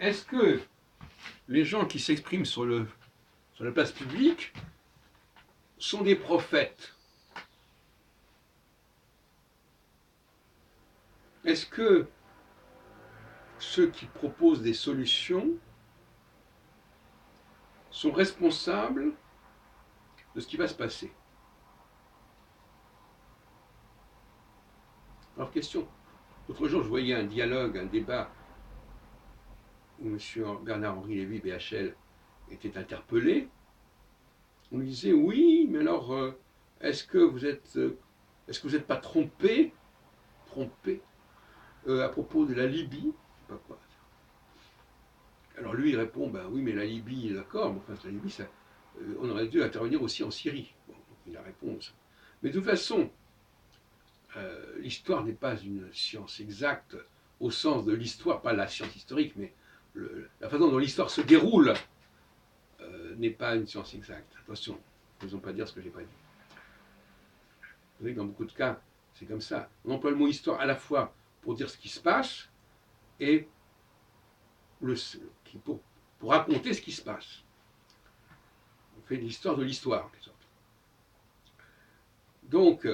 est-ce que les gens qui s'expriment sur la place publique sont des prophètes? Est-ce que ceux qui proposent des solutions sont responsables de ce qui va se passer? Alors, question. L'autre jour, je voyais un dialogue, un débat où M. Bernard-Henri Lévy, BHL, était interpellé. On lui disait, oui, mais alors, est-ce que vous n'êtes pas trompé à propos de la Libye? Je sais pas quoi. Alors lui, il répond, ben oui, mais la Libye, d'accord, mais enfin, la Libye, on aurait dû intervenir aussi en Syrie. Bon, donc il a réponse. Mais de toute façon, l'histoire n'est pas une science exacte au sens de l'histoire, pas la science historique, mais la façon dont l'histoire se déroule n'est pas une science exacte. Attention, ne faisons pas dire ce que je n'ai pas dit. Vous savez que dans beaucoup de cas, c'est comme ça. On emploie le mot histoire à la fois pour dire ce qui se passe et pour raconter ce qui se passe. On fait l'histoire de l'histoire, en quelque sorte. Donc,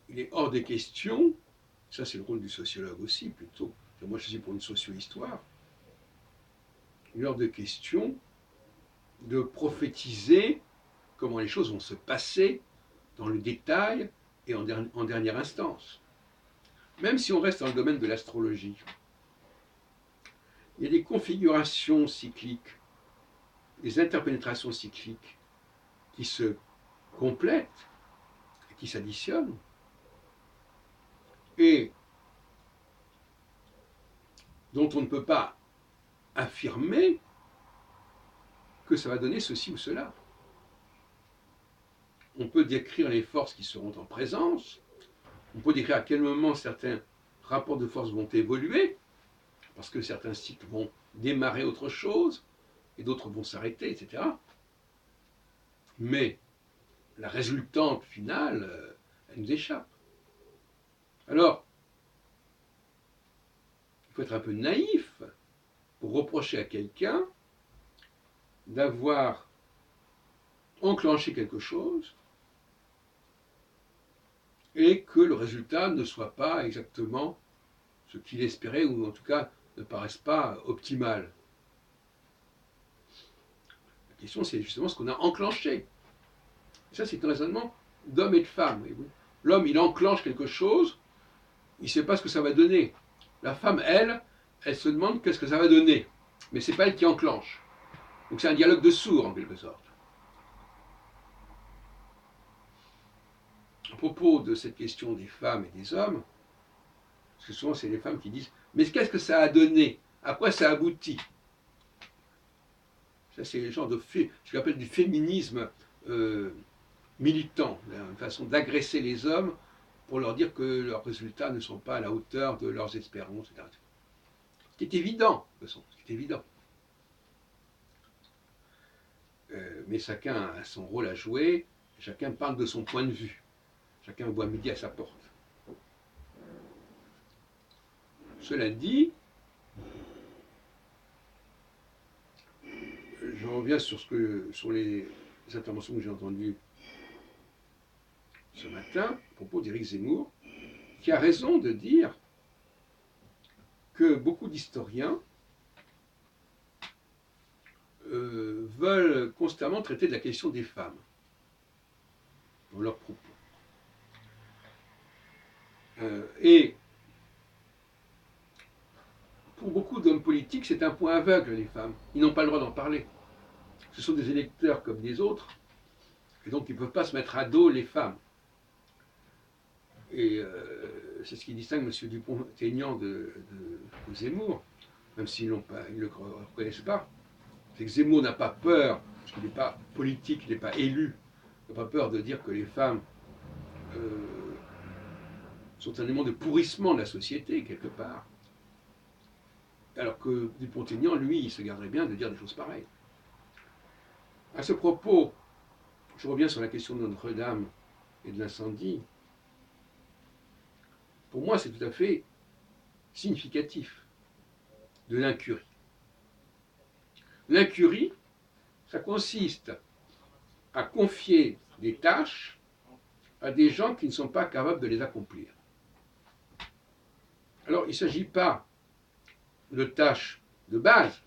il est hors des questions, ça c'est le rôle du sociologue aussi, plutôt, moi je suis pour une socio-histoire, il est hors de question de prophétiser comment les choses vont se passer dans le détail et en dernière instance. Même si on reste dans le domaine de l'astrologie, il y a des configurations cycliques, des interpénétrations cycliques qui se complètent et qui s'additionnent, et dont on ne peut pas affirmer que ça va donner ceci ou cela. On peut décrire les forces qui seront en présence, on peut décrire à quel moment certains rapports de force vont évoluer, parce que certains cycles vont démarrer autre chose, et d'autres vont s'arrêter, etc. Mais la résultante finale, elle nous échappe. Alors, il faut être un peu naïf pour reprocher à quelqu'un d'avoir enclenché quelque chose et que le résultat ne soit pas exactement ce qu'il espérait, ou en tout cas ne paraisse pas optimal. La question, c'est justement ce qu'on a enclenché. Et ça, c'est un raisonnement d'homme et de femme. L'homme, il enclenche quelque chose, il ne sait pas ce que ça va donner. La femme, elle se demande qu'est-ce que ça va donner. Mais ce n'est pas elle qui enclenche. Donc c'est un dialogue de sourds, en quelque sorte. À propos de cette question des femmes et des hommes, parce que souvent c'est les femmes qui disent « Mais qu'est-ce que ça a donné? À quoi ça aboutit ?» Ça, c'est le genre de ce que j'appelle du féminisme militant, une façon d'agresser les hommes pour leur dire que leurs résultats ne sont pas à la hauteur de leurs espérances, etc. Ce qui est évident, de toute façon, ce qui est évident. Mais chacun a son rôle à jouer, chacun parle de son point de vue, chacun voit midi à sa porte. Cela dit, je reviens sur les interventions que j'ai entendues ce matin à propos d'Éric Zemmour, qui a raison de dire que beaucoup d'historiens veulent constamment traiter de la question des femmes dans leurs propos. Et pour beaucoup d'hommes politiques, c'est un point aveugle, les femmes. Ils n'ont pas le droit d'en parler. Ce sont des électeurs comme des autres, et donc ils ne peuvent pas se mettre à dos les femmes. Et c'est ce qui distingue M. Dupont-Aignan de Zemmour, même s'ils ne le reconnaissent pas. C'est que Zemmour n'a pas peur, parce qu'il n'est pas politique, il n'est pas élu, il n'a pas peur de dire que les femmes sont un élément de pourrissement de la société, quelque part. Alors que Dupont-Aignan, lui, il se garderait bien de dire des choses pareilles. À ce propos, je reviens sur la question de Notre-Dame et de l'incendie. pour moi, c'est tout à fait significatif de l'incurie. L'incurie, ça consiste à confier des tâches à des gens qui ne sont pas capables de les accomplir. Alors, il ne s'agit pas de tâches de base,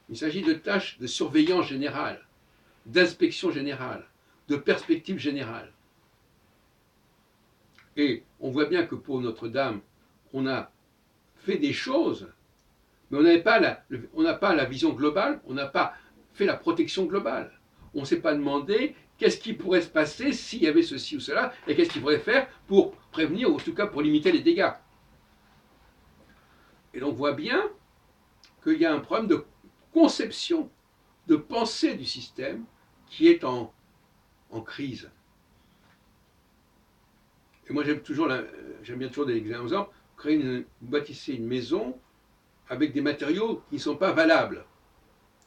il s'agit de tâches de surveillance générale, d'inspection générale, de perspective générale. Et on voit bien que pour Notre-Dame, on a fait des choses, mais on n'a pas la vision globale, on n'a pas fait la protection globale. On ne s'est pas demandé qu'est-ce qui pourrait se passer s'il y avait ceci ou cela, et qu'est-ce qu'il faudrait faire pour prévenir, ou en tout cas pour limiter les dégâts. Et on voit bien qu'il y a un problème de conception, de pensée du système qui est en crise. Et moi j'aime bien toujours donner l'exemple, vous bâtissez une maison avec des matériaux qui ne sont pas valables.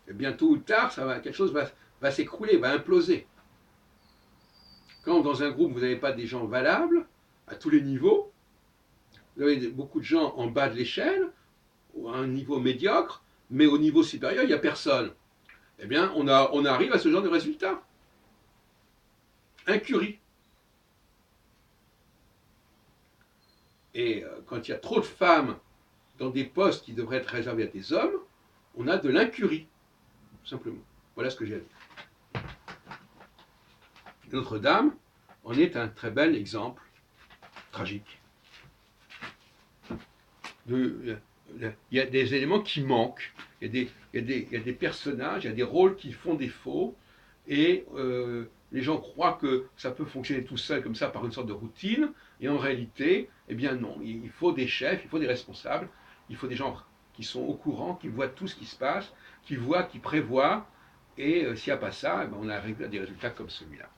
Et bien tôt ou tard, quelque chose va s'écrouler, va imploser. Quand dans un groupe vous n'avez pas des gens valables, à tous les niveaux, vous avez beaucoup de gens en bas de l'échelle, ou à un niveau médiocre, mais au niveau supérieur, il n'y a personne. Eh bien, on arrive à ce genre de résultat. Incurie. Et quand il y a trop de femmes dans des postes qui devraient être réservés à des hommes, on a de l'incurie, tout simplement. Voilà ce que j'ai à dire. Notre-Dame en est un très bel exemple, tragique. Il y a des éléments qui manquent, il y a des personnages, il y a des rôles qui font défaut, et les gens croient que ça peut fonctionner tout seul comme ça par une sorte de routine, et en réalité, eh bien non, il faut des chefs, il faut des responsables, il faut des gens qui sont au courant, qui voient tout ce qui se passe, qui voient, qui prévoient, et s'il n'y a pas ça, eh bien on arrive à des résultats comme celui-là.